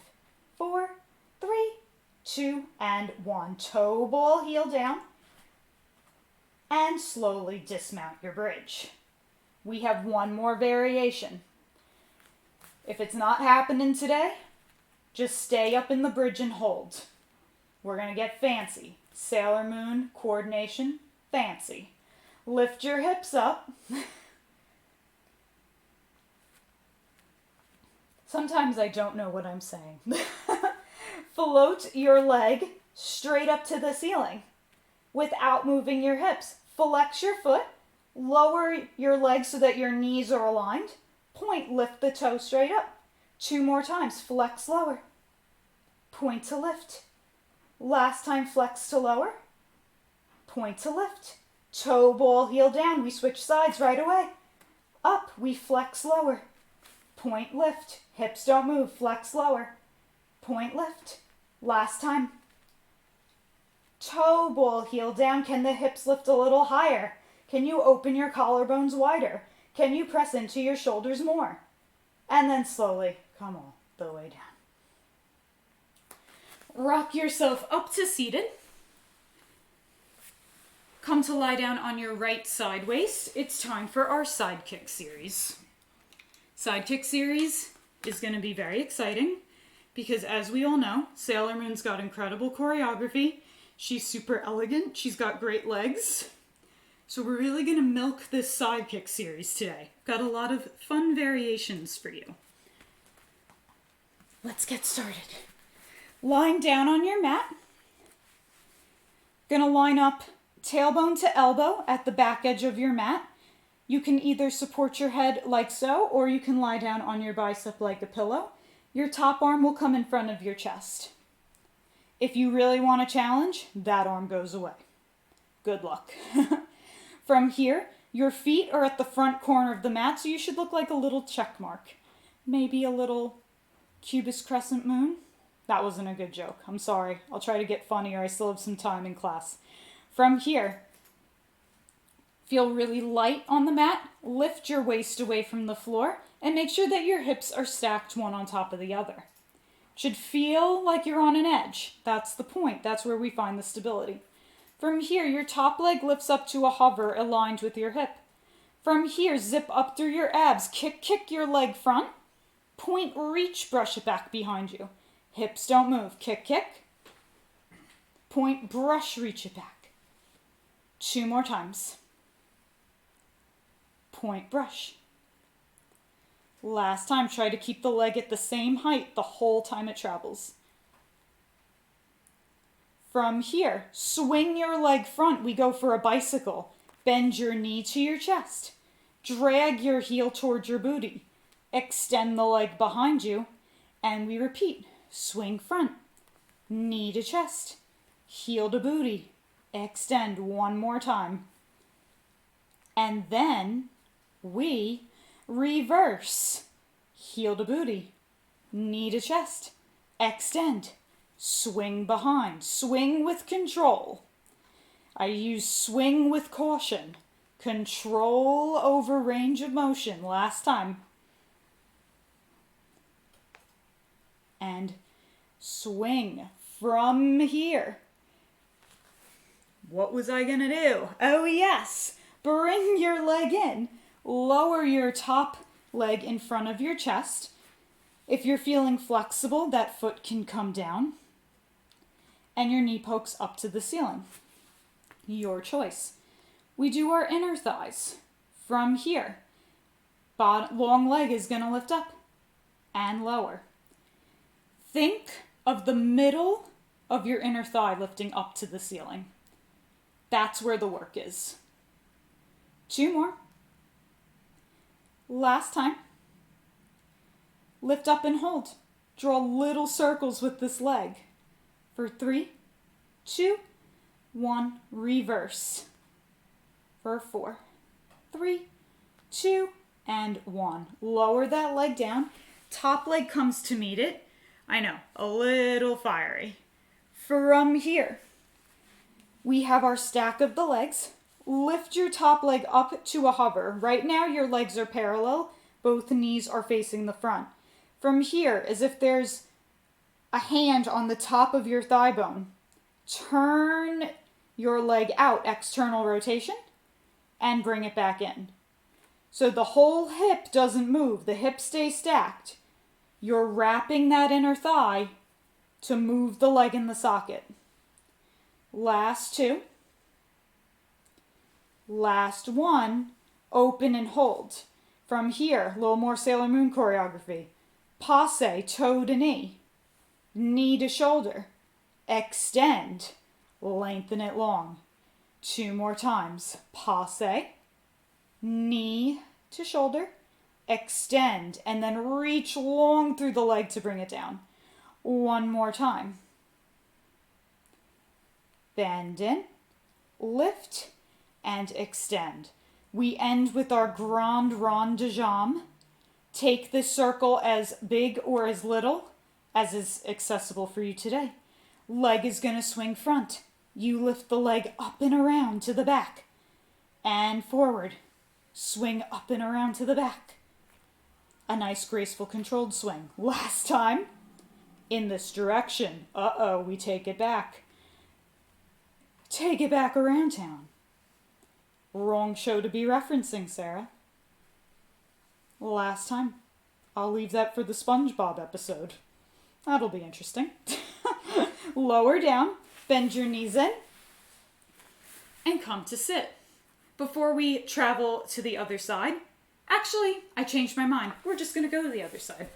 4, 3, 2, and 1. Toe ball, heel down. And slowly dismount your bridge. We have one more variation. If it's not happening today, just stay up in the bridge and hold. We're going to get fancy. Sailor Moon, coordination, fancy. Lift your hips up. Sometimes I don't know what I'm saying. Float your leg straight up to the ceiling without moving your hips. Flex your foot. Lower your legs so that your knees are aligned. Point, lift the toe straight up. 2 more times. Flex lower. Point to lift. Last time, flex to lower. Point to lift. Toe ball, heel down. We switch sides right away. Up, we flex lower. Point, lift. Hips don't move. Flex lower. Point, lift. Last time. Toe ball, heel down. Can the hips lift a little higher? Can you open your collarbones wider? Can you press into your shoulders more? And then slowly come all the way down. Rock yourself up to seated. Come to lie down on your right side waist. It's time for our side kick series. Side kick series is going to be very exciting because, as we all know, Sailor Moon's got incredible choreography. She's super elegant. She's got great legs. So we're really going to milk this side kick series today. Got a lot of fun variations for you. Let's get started. Lying down on your mat. Gonna line up tailbone to elbow at the back edge of your mat. You can either support your head like so, or you can lie down on your bicep like a pillow. Your top arm will come in front of your chest. If you really want a challenge, that arm goes away. Good luck. From here, your feet are at the front corner of the mat, so you should look like a little check mark. Maybe a little cubist crescent moon. That wasn't a good joke. I'm sorry. I'll try to get funnier. I still have some time in class. From here, feel really light on the mat. Lift your waist away from the floor and make sure that your hips are stacked one on top of the other. Should feel like you're on an edge. That's the point. That's where we find the stability. From here, your top leg lifts up to a hover aligned with your hip. From here, zip up through your abs. Kick your leg front. Point, reach, brush it back behind you. Hips don't move. Kick. Point, brush, reach it back. 2 more times. Point, brush. Last time, try to keep the leg at the same height the whole time it travels. From here, swing your leg front. We go for a bicycle. Bend your knee to your chest. Drag your heel towards your booty. Extend the leg behind you. And we repeat. Swing front. Knee to chest. Heel to booty. Extend 1 more time. And then we reverse. Heel to booty. Knee to chest. Extend. Swing behind. Swing with control. I use swing with caution. Control over range of motion. Last time. And swing from here. What was I gonna do? Oh yes, bring your leg in. Lower your top leg in front of your chest. If you're feeling flexible, that foot can come down. And your knee pokes up to the ceiling. Your choice. We do our inner thighs. From here, long leg is gonna lift up and lower. Think of the middle of your inner thigh lifting up to the ceiling. That's where the work is. 2 more. Last time. Lift up and hold. Draw little circles with this leg. For 3, 2, 1, reverse. For 4, 3, 2, and 1. Lower that leg down. Top leg comes to meet it. I know, a little fiery. From here, we have our stack of the legs. Lift your top leg up to a hover. Right now your legs are parallel. Both knees are facing the front. From here, as if there's a hand on the top of your thigh bone, turn your leg out, external rotation, and bring it back in. So the whole hip doesn't move. The hip stays stacked. You're wrapping that inner thigh to move the leg in the socket. Last 2. Last 1. Open and hold. From here, a little more Sailor Moon choreography. Passe, toe to knee. Knee to shoulder. Extend. Lengthen it long. 2 more times. Passe. Knee to shoulder. Extend. And then reach long through the leg to bring it down. 1 more time. Bend in. Lift. And extend. We end with our grand rond de jambe. Take this circle as big or as little as is accessible for you today. Leg is going to swing front. You lift the leg up and around to the back. And forward. Swing up and around to the back. A nice graceful controlled swing. Last time. In this direction. We take it back. Take it back around town. Wrong show to be referencing, Sarah. Last time. I'll leave that for the SpongeBob episode. That'll be interesting. Lower down, bend your knees in, and come to sit. Before we travel to the other side, actually, I changed my mind. We're just going to go to the other side.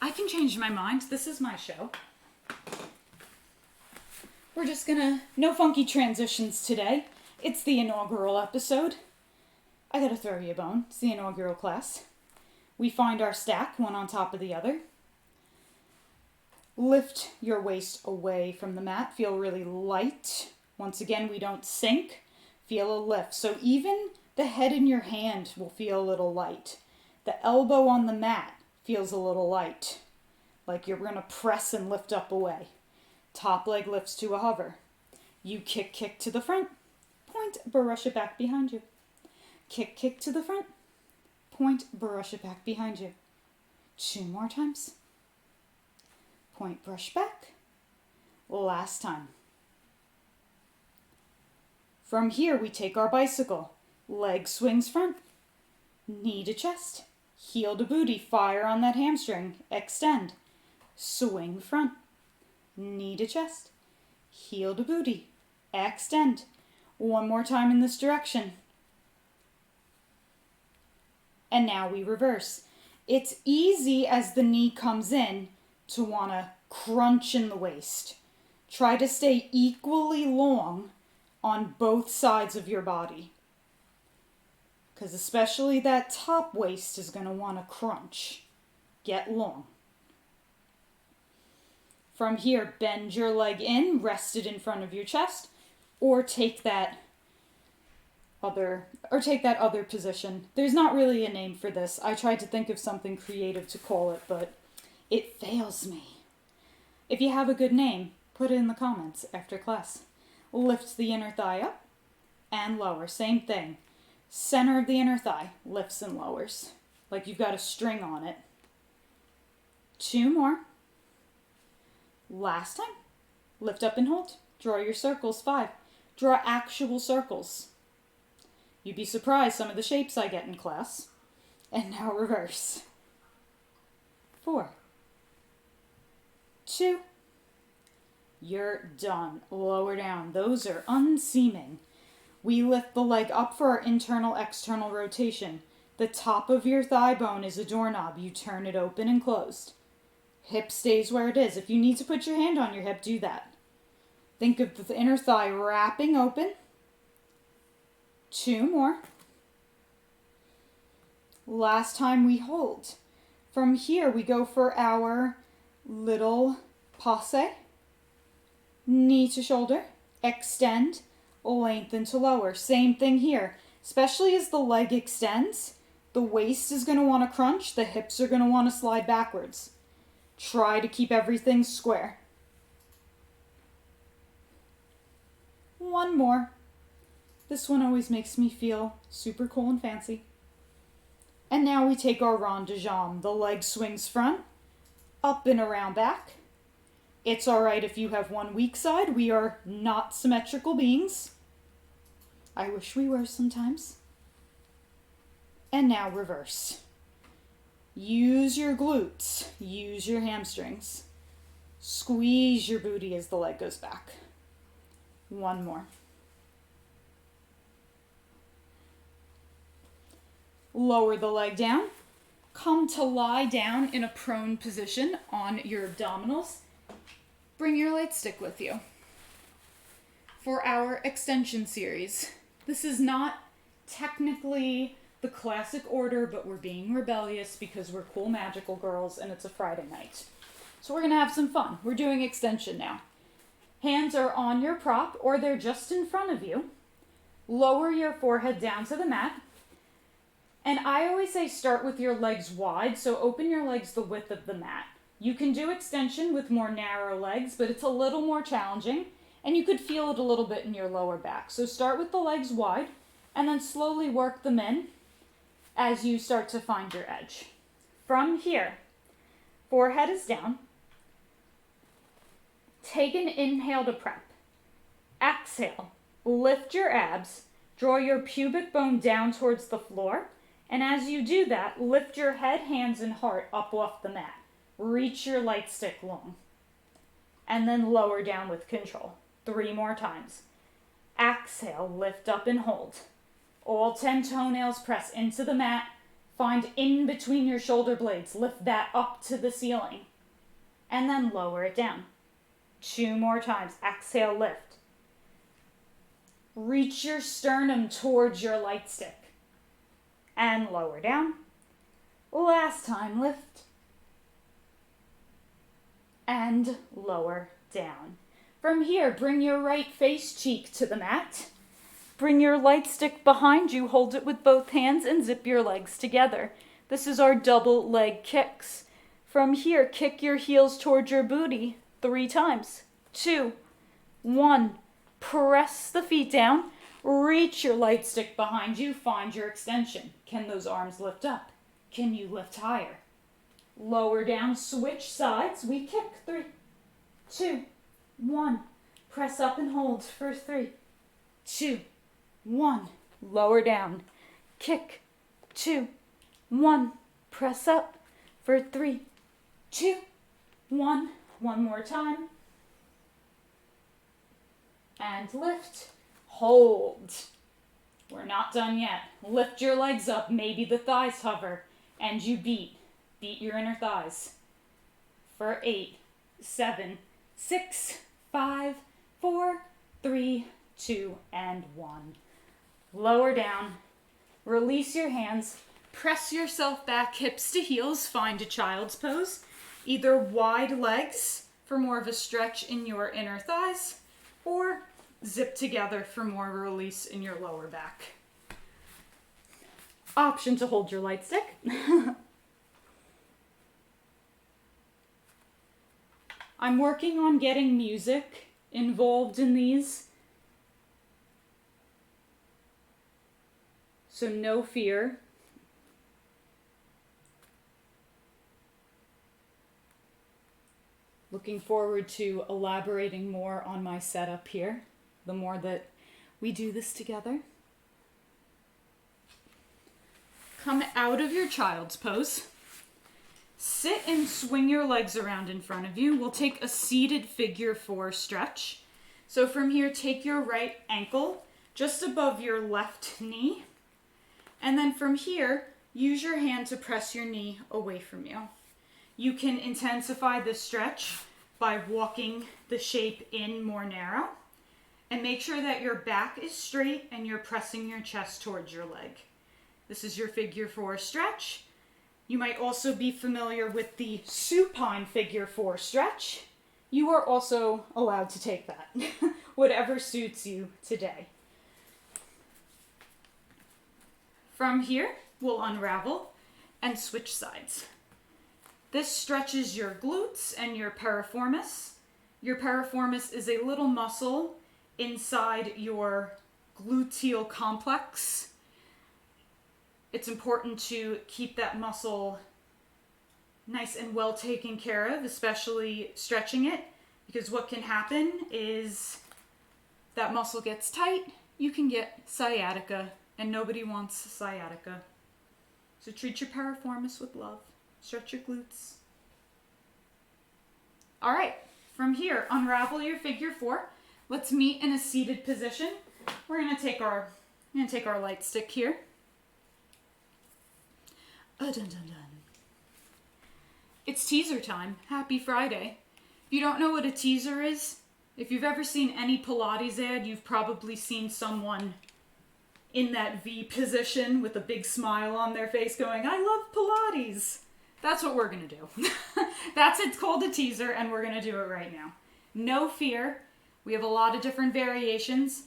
I can change my mind. This is my show. We're just going to, no funky transitions today. It's the inaugural episode. I gotta throw you a bone. It's the inaugural class. We find our stack, one on top of the other. Lift your waist away from the mat. Feel really light. Once again, we don't sink. Feel a lift. So even the head in your hand will feel a little light. The elbow on the mat feels a little light. Like you're gonna press and lift up away. Top leg lifts to a hover. You kick to the front. Point, brush it back behind you. Kick to the front. Point, brush it back behind you. 2 more times. Point, brush back. Last time. From here, we take our bicycle. Leg swings front. Knee to chest. Heel to booty. Fire on that hamstring. Extend. Swing front. Knee to chest. heel to booty, extend. One more time in this direction. And now we reverse. It's easy as the knee comes in to want to crunch in the waist. Try to stay equally long on both sides of your body. Because especially that top waist is going to want to crunch. Get long. From here, bend your leg in, rest it in front of your chest, or take that other position. There's not really a name for this. I tried to think of something creative to call it, but it fails me. If you have a good name, put it in the comments after class. Lift the inner thigh up and lower. Same thing. Center of the inner thigh lifts and lowers, like you've got a string on it. 2 more. Last time. Lift up and hold. Draw your circles. 5. Draw actual circles. You'd be surprised some of the shapes I get in class. And now reverse. 4. 2. You're done. Lower down. Those are unseaming. We lift the leg up for our internal-external rotation. The top of your thigh bone is a doorknob. You turn it open and closed. Hip stays where it is. If you need to put your hand on your hip, do that. Think of the inner thigh wrapping open. 2 more. Last time we hold. From here, we go for our little passe. Knee to shoulder. Extend. Lengthen to lower. Same thing here. Especially as the leg extends, the waist is going to want to crunch. The hips are going to want to slide backwards. Try to keep everything square. 1 more. This one always makes me feel super cool and fancy. And now we take our rond de jambe. The leg swings front, up and around back. It's alright if you have one weak side. We are not symmetrical beings. I wish we were sometimes. And now reverse. Use your glutes. Use your hamstrings. Squeeze your booty as the leg goes back. 1 more. Lower the leg down. Come to lie down in a prone position on your abdominals. Bring your light stick with you. For our extension series, this is not technically the classic order, but we're being rebellious because we're cool magical girls and it's a Friday night. So we're going to have some fun. We're doing extension now. Hands are on your prop or they're just in front of you. Lower your forehead down to the mat. And I always say start with your legs wide, so open your legs the width of the mat. You can do extension with more narrow legs, but it's a little more challenging, and you could feel it a little bit in your lower back. So start with the legs wide, and then slowly work them in as you start to find your edge. From here, forehead is down. Take an inhale to prep. Exhale, lift your abs, draw your pubic bone down towards the floor, and as you do that, lift your head, hands, and heart up off the mat. Reach your light stick long. And then lower down with control. 3 more times. Exhale, lift up and hold. All 10 toenails press into the mat. Find in between your shoulder blades. Lift that up to the ceiling. And then lower it down. 2 more times. Exhale, lift. Reach your sternum towards your light stick. And lower down. Last time, lift. And lower down. From here, bring your right face cheek to the mat. Bring your light stick behind you, hold it with both hands, and zip your legs together. This is our double leg kicks. From here, kick your heels towards your booty 3 times. 2, 1. Press the feet down. Reach your light stick behind you. Find your extension. Can those arms lift up? Can you lift higher? Lower down, switch sides. We kick 3, 2, 1. Press up and hold for 3, 2, 1. Lower down. Kick. 2, 1. Press up for 3, 2, 1. One more time. and lift, hold. We're not done yet. Lift your legs up, maybe the thighs hover, and you beat your inner thighs. For 8, 7, 6, 5, 4, 3, 2, and 1. Lower down, release your hands, press yourself back, hips to heels, find a child's pose. Either wide legs for more of a stretch in your inner thighs, or zip together for more release in your lower back. Option to hold your light stick. I'm working on getting music involved in these, so no fear. Looking forward to elaborating more on my setup here, the more that we do this together. Come out of your child's pose. Sit and swing your legs around in front of you. We'll take a seated figure 4 stretch. So from here, take your right ankle just above your left knee. And then from here, use your hand to press your knee away from you. You can intensify this stretch by walking the shape in more narrow. And make sure that your back is straight and you're pressing your chest towards your leg. This is your figure 4 stretch. You might also be familiar with the supine figure 4 stretch. You are also allowed to take that, whatever suits you today. From here, we'll unravel and switch sides. This stretches your glutes and your piriformis. Your piriformis is a little muscle inside your gluteal complex. It's important to keep that muscle nice and well taken care of, especially stretching it, because what can happen is that muscle gets tight, you can get sciatica, and nobody wants sciatica. So treat your piriformis with love. Stretch your glutes. All right, from here, unravel your figure 4. Let's meet in a seated position. We're gonna take our light stick here. Dun, dun, dun. It's teaser time. Happy Friday. If you don't know what a teaser is, if you've ever seen any Pilates ad, you've probably seen someone in that V position with a big smile on their face going, I love Pilates. That's what we're going to do. It's called a teaser, and we're going to do it right now. No fear. We have a lot of different variations.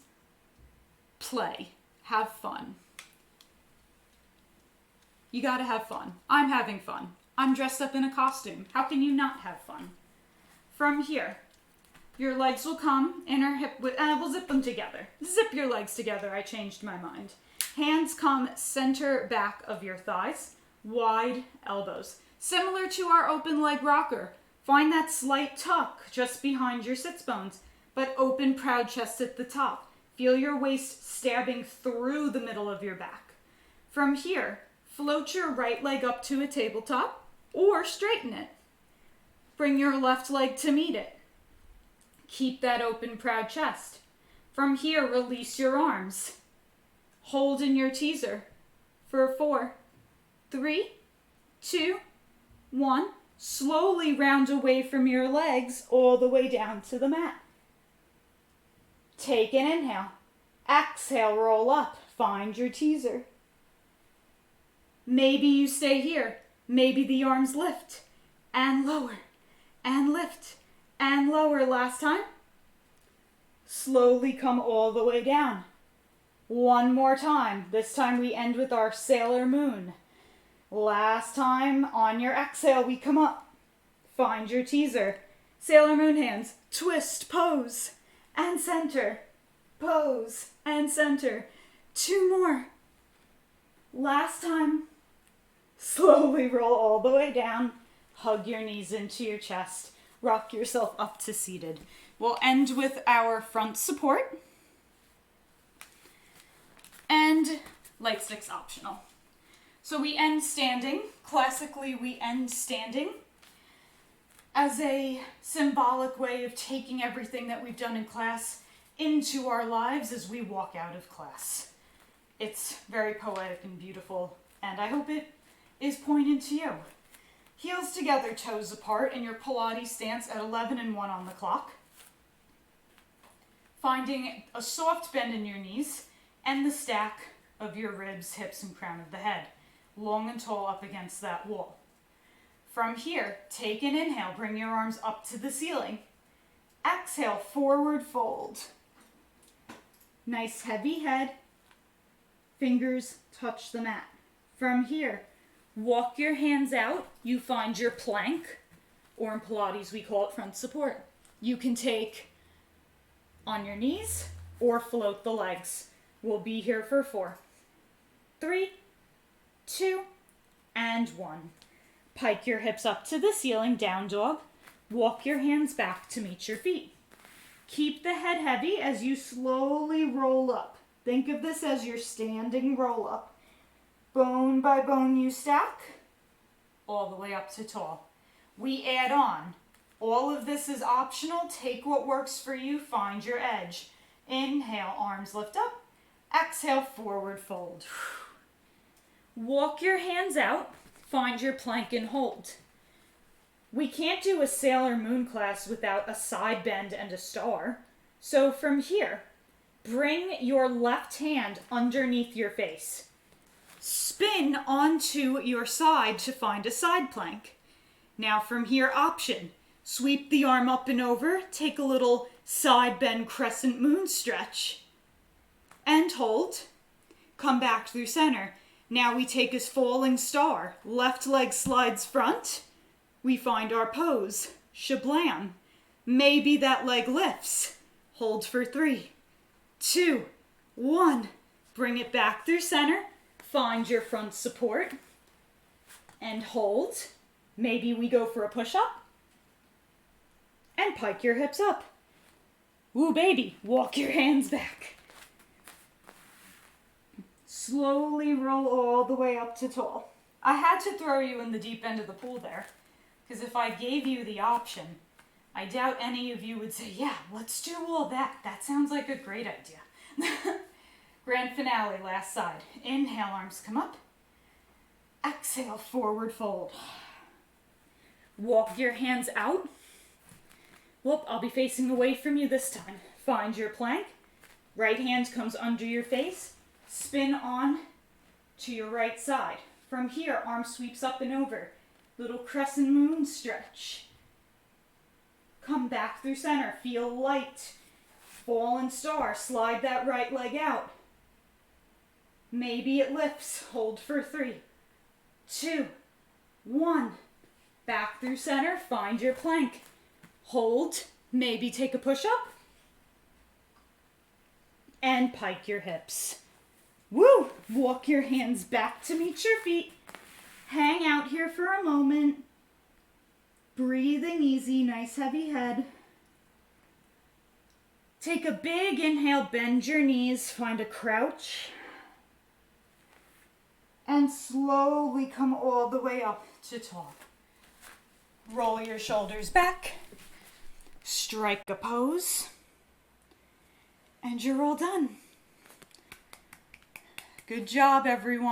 Play. Have fun. You got to have fun. I'm having fun. I'm dressed up in a costume. How can you not have fun? From here, your legs will come, inner hip width, we'll zip them together. Zip your legs together. I changed my mind. Hands come center back of your thighs. Wide elbows. Similar to our open leg rocker. Find that slight tuck just behind your sits bones, but open proud chest at the top. Feel your waist stabbing through the middle of your back. From here, float your right leg up to a tabletop or straighten it. Bring your left leg to meet it. Keep that open proud chest. From here, release your arms. Hold in your teaser for 4, 3, 2, 1. Slowly round away from your legs all the way down to the mat. Take an inhale. Exhale, roll up. Find your teaser. Maybe you stay here. Maybe the arms lift and lower and lift and lower. Last time. Slowly come all the way down. One more time. This time we end with our Sailor Moon. Last time, on your exhale, we come up. Find your teaser. Sailor Moon hands. Twist, pose, and center. Pose, and center. 2 more. Last time. Slowly roll all the way down. Hug your knees into your chest. Rock yourself up to seated. We'll end with our front support. And light sticks optional. So we end standing. Classically, we end standing as a symbolic way of taking everything that we've done in class into our lives as we walk out of class. It's very poetic and beautiful, and I hope it is poignant to you. Heels together, toes apart, in your Pilates stance at 11 and 1 on the clock. Finding a soft bend in your knees and the stack of your ribs, hips, and crown of the head, long and tall up against that wall. From here, take an inhale, bring your arms up to the ceiling. Exhale, forward fold. Nice heavy head. Fingers touch the mat. From here, walk your hands out. You find your plank, or in Pilates we call it front support. You can take on your knees or float the legs. We'll be here for 4, 3, 2, and 1. Pike your hips up to the ceiling, down dog. Walk your hands back to meet your feet. Keep the head heavy as you slowly roll up. Think of this as your standing roll up. Bone by bone you stack, all the way up to tall. We add on. All of this is optional. Take what works for you. Find your edge. Inhale, arms lift up. Exhale, forward fold. Walk your hands out. Find your plank and hold. We can't do a Sailor Moon class without a side bend and a star. So from here, bring your left hand underneath your face. Spin onto your side to find a side plank. Now from here, option. Sweep the arm up and over, take a little side bend crescent moon stretch, and hold. Come back through center. Now we take a falling star. Left leg slides front. We find our pose. Shablam. Maybe that leg lifts. Hold for 3, 2, 1. Bring it back through center. Find your front support. And hold. Maybe we go for a push-up. And pike your hips up. Woo, baby. Walk your hands back. Slowly roll all the way up to tall. I had to throw you in the deep end of the pool there, because if I gave you the option, I doubt any of you would say, yeah, let's do all that. That sounds like a great idea. Grand finale, last side. Inhale, arms come up. Exhale, forward fold. Walk your hands out. Whoop, I'll be facing away from you this time. Find your plank. Right hand comes under your face. Spin on to your right side. From here, arm sweeps up and over. Little crescent moon stretch. Come back through center. Feel light. Fallen star. Slide that right leg out. Maybe it lifts. Hold for 3, 2, 1. Back through center. Find your plank. Hold. Maybe take a push-up. And pike your hips. Woo! Walk your hands back to meet your feet. Hang out here for a moment. Breathing easy, nice heavy head. Take a big inhale, bend your knees, find a crouch. And slowly come all the way up to tall. Roll your shoulders back. Strike a pose. And you're all done. Good job, everyone.